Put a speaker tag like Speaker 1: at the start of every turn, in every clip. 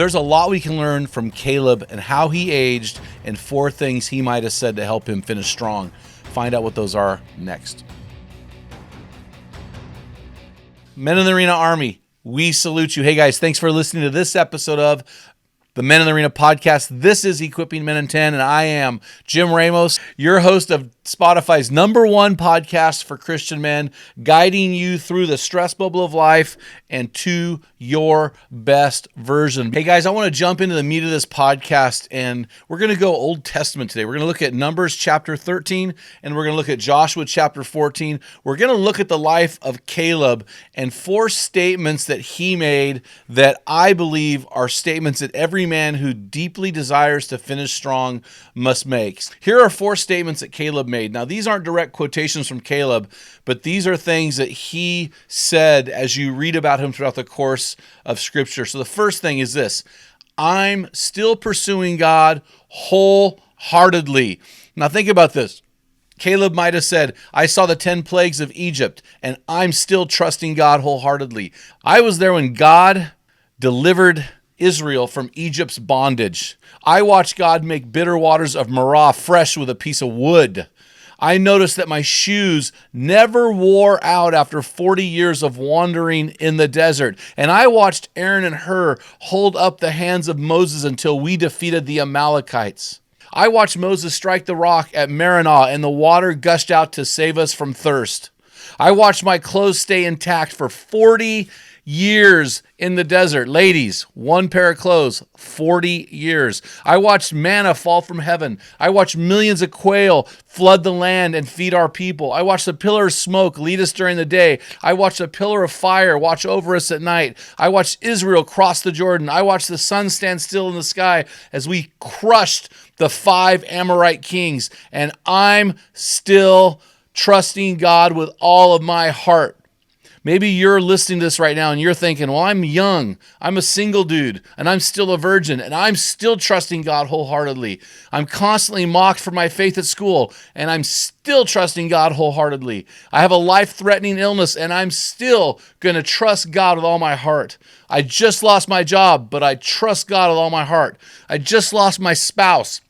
Speaker 1: There's a lot we can learn from Caleb and how he aged and 4 things he might have said to help him finish strong. Find out what those are next. Men in the Arena Army, we salute you. Hey guys, thanks for listening to this episode of the Men in the Arena podcast. This is Equipping Men in 10, and I am Jim Ramos, your host of Spotify's #1 podcast for Christian men, guiding you through the stress bubble of life and to your best version. Hey guys, I want to jump into the meat of this podcast, and we're going to go Old Testament today. We're going to look at Numbers chapter 13, and we're going to look at Joshua chapter 14. We're going to look at the life of Caleb and 4 statements that he made that I believe are statements that every man who deeply desires to finish strong must make. Here are 4 statements that Caleb made. Now, these aren't direct quotations from Caleb, but these are things that he said as you read about him throughout the course of Scripture. So the first thing is this: I'm still pursuing God wholeheartedly. Now, think about this. Caleb might have said, I saw the 10 plagues of Egypt, and I'm still trusting God wholeheartedly. I was there when God delivered Israel from Egypt's bondage. I watched God make bitter waters of Marah fresh with a piece of wood. I noticed that my shoes never wore out after 40 years of wandering in the desert. And I watched Aaron and Hur hold up the hands of Moses until we defeated the Amalekites. I watched Moses strike the rock at Marinah and the water gushed out to save us from thirst. I watched my clothes stay intact for 40 years in the desert. Ladies, 1 pair of clothes, 40 years. I watched manna fall from heaven. I watched millions of quail flood the land and feed our people. I watched the pillar of smoke lead us during the day. I watched a pillar of fire watch over us at night. I watched Israel cross the Jordan. I watched the sun stand still in the sky as we crushed the 5 Amorite kings. And I'm still trusting God with all of my heart. Maybe you're listening to this right now and you're thinking, well, I'm young, I'm a single dude, and I'm still a virgin, and I'm still trusting God wholeheartedly. I'm constantly mocked for my faith at school, and I'm still trusting God wholeheartedly. I have a life-threatening illness, and I'm still going to trust God with all my heart. I just lost my job, but I trust God with all my heart. I just lost my spouse,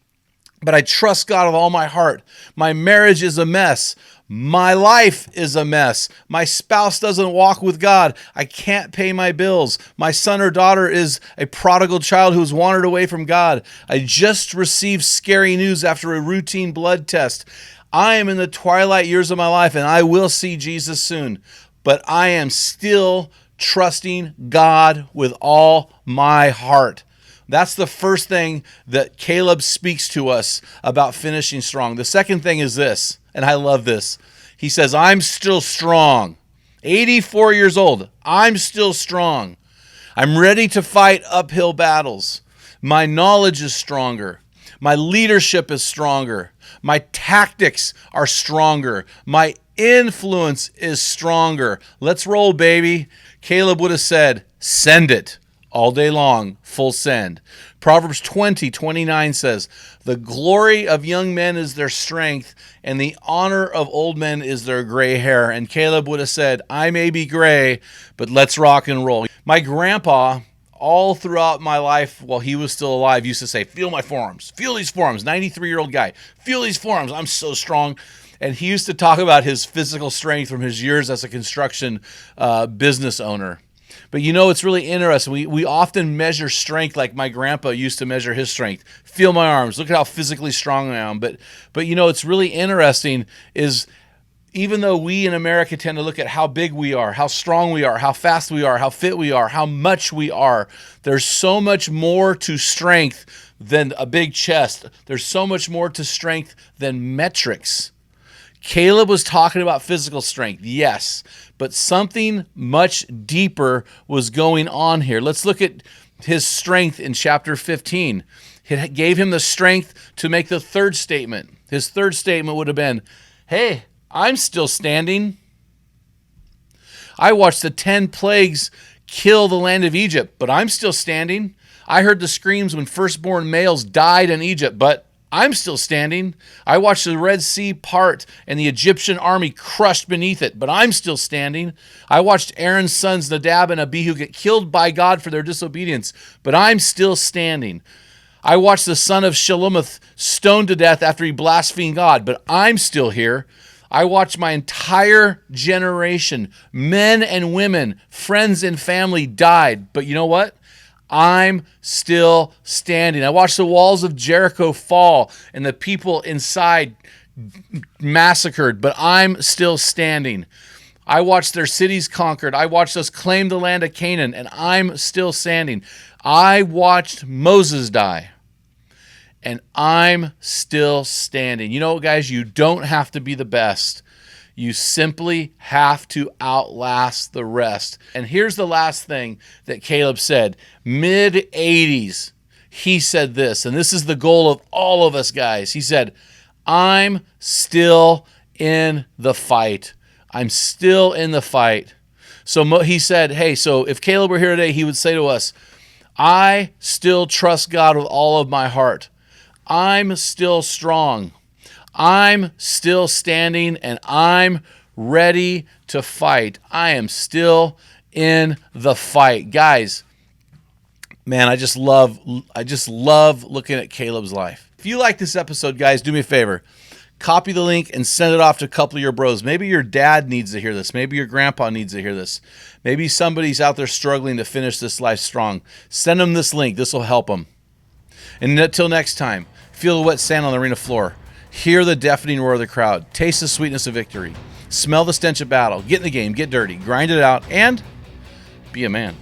Speaker 1: but I trust God with all my heart. My marriage is a mess. My life is a mess. My spouse doesn't walk with God. I can't pay my bills. My son or daughter is a prodigal child who's wandered away from God. I just received scary news after a routine blood test. I am in the twilight years of my life, and I will see Jesus soon. But I am still trusting God with all my heart. That's the first thing that Caleb speaks to us about finishing strong. The second thing is this, and I love this. He says, I'm still strong. 84 years old. I'm still strong. I'm ready to fight uphill battles. My knowledge is stronger. My leadership is stronger. My tactics are stronger. My influence is stronger. Let's roll, baby. Caleb would have said, send it. All day long, full send. Proverbs 20:29 says, the glory of young men is their strength, and the honor of old men is their gray hair. And Caleb would have said, I may be gray, but let's rock and roll. My grandpa, all throughout my life while he was still alive, used to say, feel my forearms. Feel these forearms. 93-year-old guy. Feel these forearms. I'm so strong. And he used to talk about his physical strength from his years as a construction business owner. But you know, it's really interesting. We often measure strength like my grandpa used to measure his strength. Feel my arms. Look at how physically strong I am. But you know, it's really interesting is even though we in America tend to look at how big we are, how strong we are, how fast we are, how fit we are, how much we are, there's so much more to strength than a big chest. There's so much more to strength than metrics. Caleb was talking about physical strength, yes, but something much deeper was going on here. Let's look at his strength in chapter 15. It gave him the strength to make the third statement. His third statement would have been, hey, I'm still standing. I watched the 10 plagues kill the land of Egypt, but I'm still standing. I heard the screams when firstborn males died in Egypt, but I'm still standing. I watched the Red Sea part and the Egyptian army crushed beneath it, but I'm still standing. I watched Aaron's sons Nadab and Abihu get killed by God for their disobedience, but I'm still standing. I watched the son of Shelomith stoned to death after he blasphemed God, but I'm still here. I watched my entire generation, men and women, friends and family died, but you know what? I'm still standing. I watched the walls of Jericho fall and the people inside massacred, but I'm still standing. I watched their cities conquered. I watched us claim the land of Canaan, and I'm still standing. I watched Moses die, and I'm still standing. You know what, guys? You don't have to be the best. You simply have to outlast the rest. And here's the last thing that Caleb said. Mid-80s, he said this, and this is the goal of all of us, guys. He said, I'm still in the fight. I'm still in the fight. So he said, hey, so if Caleb were here today, he would say to us, I still trust God with all of my heart. I'm still strong. I'm still standing, and I'm ready to fight. I am still in the fight. Guys, man, I just love looking at Caleb's life. If you like this episode, guys, do me a favor. Copy the link and send it off to a couple of your bros. Maybe your dad needs to hear this. Maybe your grandpa needs to hear this. Maybe somebody's out there struggling to finish this life strong. Send them this link. This will help them. And until next time, feel the wet sand on the arena floor. Hear the deafening roar of the crowd. Taste the sweetness of victory. Smell the stench of battle. Get in the game. Get dirty. Grind it out. And be a man.